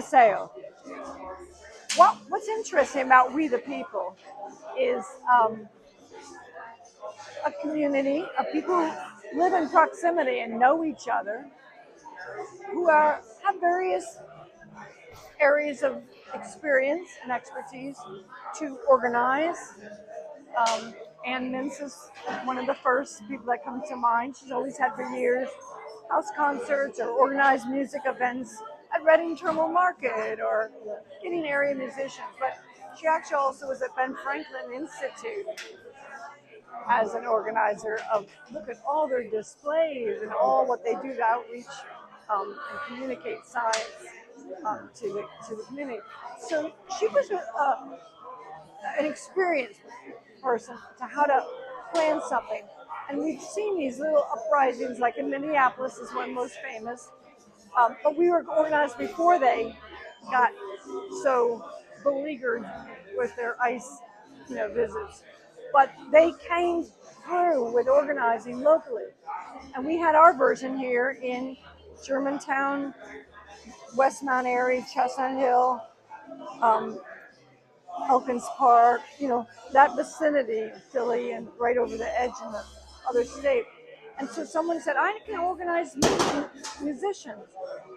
Sale. What's interesting about We the People is a community of people who live in proximity and know each other, who have various areas of experience and expertise to organize. Ann Mintz is one of the first people that comes to mind. She's always had for years house concerts or organized music events at Reading Terminal Market or getting area musicians. But she actually also was at Ben Franklin Institute as an organizer of look at all their displays and all what they do to outreach and communicate science to the community. So she was an experienced person to how to plan something. And we've seen these little uprisings, like in Minneapolis is one most famous. But we were organized before they got so beleaguered with their ICE, visits. But they came through with organizing locally. And we had our version here in Germantown, West Mount Airy, Chestnut Hill, Elkins Park, that vicinity of Philly and right over the edge in the other state. And so someone said, I can organize musicians.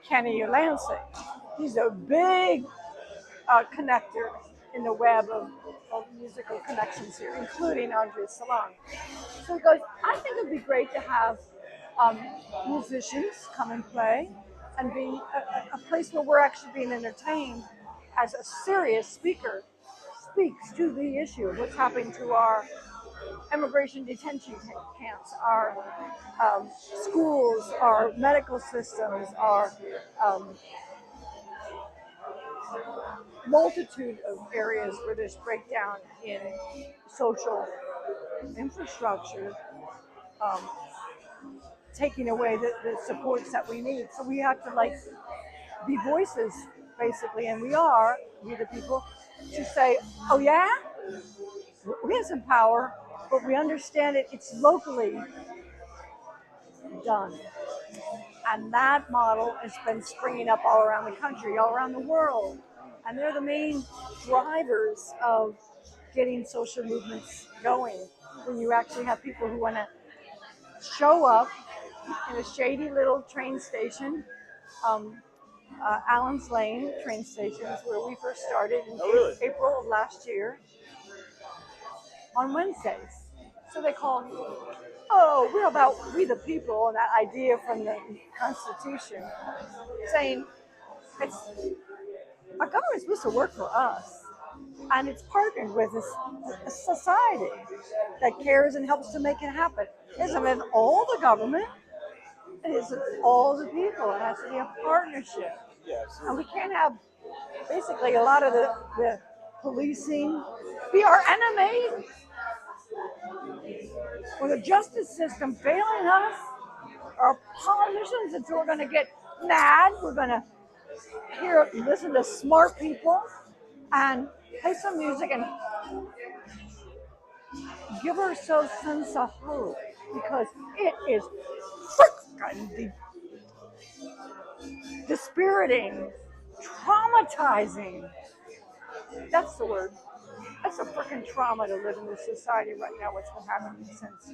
Kenny Lansing. He's a big connector in the web of musical connections here, including Andre Salon. So he goes, I think it'd be great to have musicians come and play and be a place where we're actually being entertained as a serious speaker speaks to the issue of what's happening to our immigration detention camps, our schools, our medical systems, our multitude of areas where there's breakdown in social infrastructure, um, taking away the supports that we need. So we have to be voices basically, and we the people, to say, oh yeah, we have some power, but we understand it's locally done. And that model has been springing up all around the country, all around the world. And they're the main drivers of getting social movements going. When you actually have people who want to show up in a shady little train station, Allen's Lane train station is where we first started in April of last year on Wednesdays. So they call, we're about We the People, and that idea from the Constitution, saying our government's supposed to work for us, and it's partnered with a society that cares and helps to make it happen. It isn't with all the government, it is with all the people. It has to be a partnership. And we can't have basically a lot of the policing be our enemy. With the justice system failing us, our politicians, and so we're going to get mad. We're going to listen to smart people and play some music and give ourselves a sense of hope, because it is freaking dispiriting, traumatizing. That's the word. That's a freaking trauma to live in this society right now, what's been happening since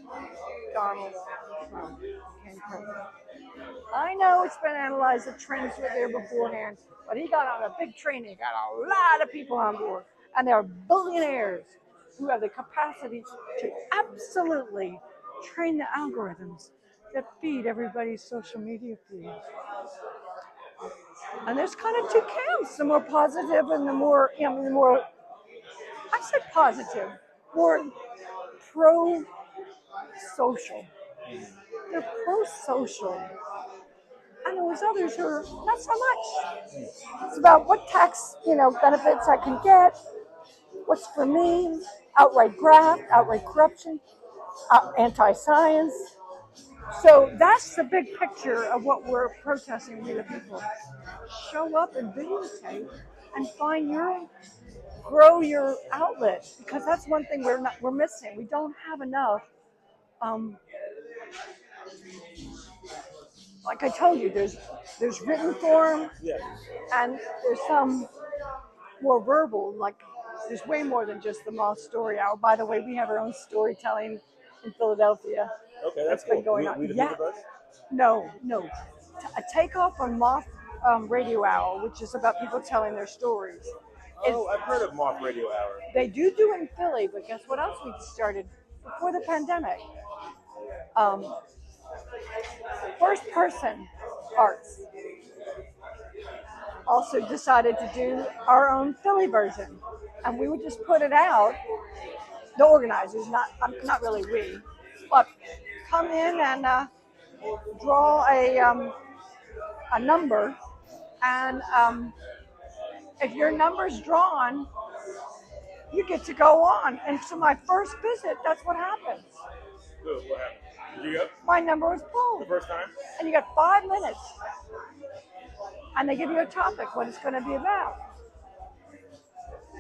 Donald Trump became president. I know it's been analyzed, the trends were there beforehand, but he got on a big train, he got a lot of people on board, and they're billionaires who have the capacity to absolutely train the algorithms that feed everybody's social media feeds. And there's kind of two camps, the more positive and the more, I said positive, more pro-social. They're pro-social. And there's others who are not so much. It's about what tax, benefits I can get, what's for me, outright graft, outright corruption, anti-science. So that's the big picture of what we're protesting, We the People. Show up and videotape and grow your outlet, because that's one thing we're missing. We don't have enough like I told you, there's written form Yeah. and there's some more verbal. Like there's way more than just the Moth Story Hour. By the way, we have our own storytelling in Philadelphia. Okay, that's Been cool. going on. We the Yeah. Hoover Bus? No, no. A takeoff on Moth Radio Hour, which is about people telling their stories. Oh, I've heard of Moth Radio Hour. They do in Philly, but guess what else we started before the pandemic? Um, First person arts also decided to do our own Philly version, and we would just put it out. The organizers, not really we, but come in and draw a number, and if your number's drawn, you get to go on. And so my first visit, that's what happens. Good. What happened? Did you go? My number was The pulled, first time? and you got 5 minutes, and they give you a topic, what it's going to be about.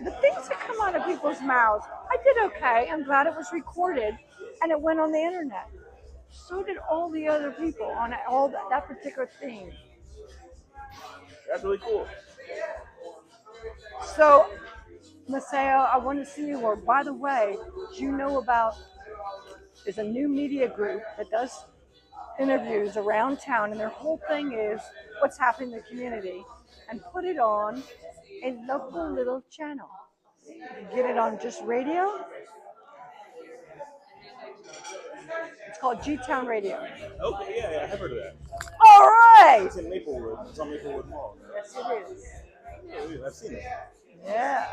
The things that come out of people's mouths, I did okay. I'm glad it was recorded, and it went on the internet. So did all the other people on all that particular theme. That's really cool. So, Maseo, I want to see you more. By the way, do you know about, there's a new media group that does interviews around town, and their whole thing is what's happening in the community, and put it on a local little channel. You can get it on just radio. It's called G-Town Radio. Okay, yeah, I have heard of that. All right. It's in Maplewood. It's on Maplewood Mall. Yes, it is. Oh, yeah, I've seen it. Yeah.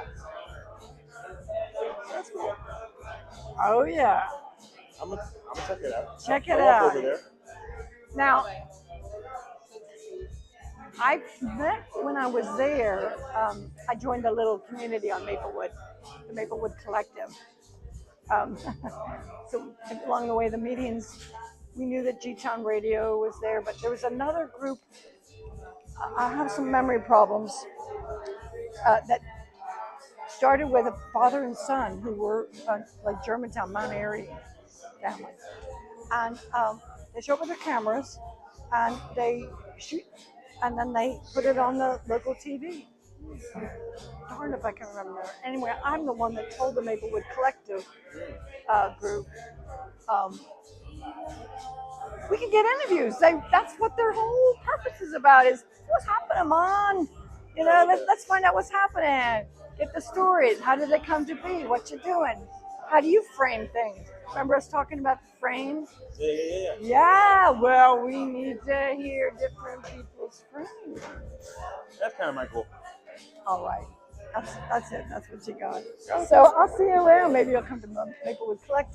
That's cool. Oh, yeah. I'm gonna check it out. Check it I'll walk out. over there. Now, I met when I was there. I joined a little community on Maplewood, the Maplewood Collective. So along the way, the meetings, we knew that G-Town Radio was there, but there was another group. I have some memory problems that started with a father and son who were like Germantown, Mount Airy family, and they show up with their cameras and they shoot, and then they put it on the local TV. Darn if I can remember. Anyway, I'm the one that told the Maplewood Collective group, we can get interviews. That's what their whole purpose is about, is what's happening, Mom? You know, let's find out what's happening. Get the stories. How did they come to be? What you doing? How do you frame things? Remember us talking about the frames? Yeah. Yeah, well, we need to hear different people's frames. That's kind of my goal. All right. That's it. That's what you got. So I'll see you around. Maybe you'll come to Maplewood Collective.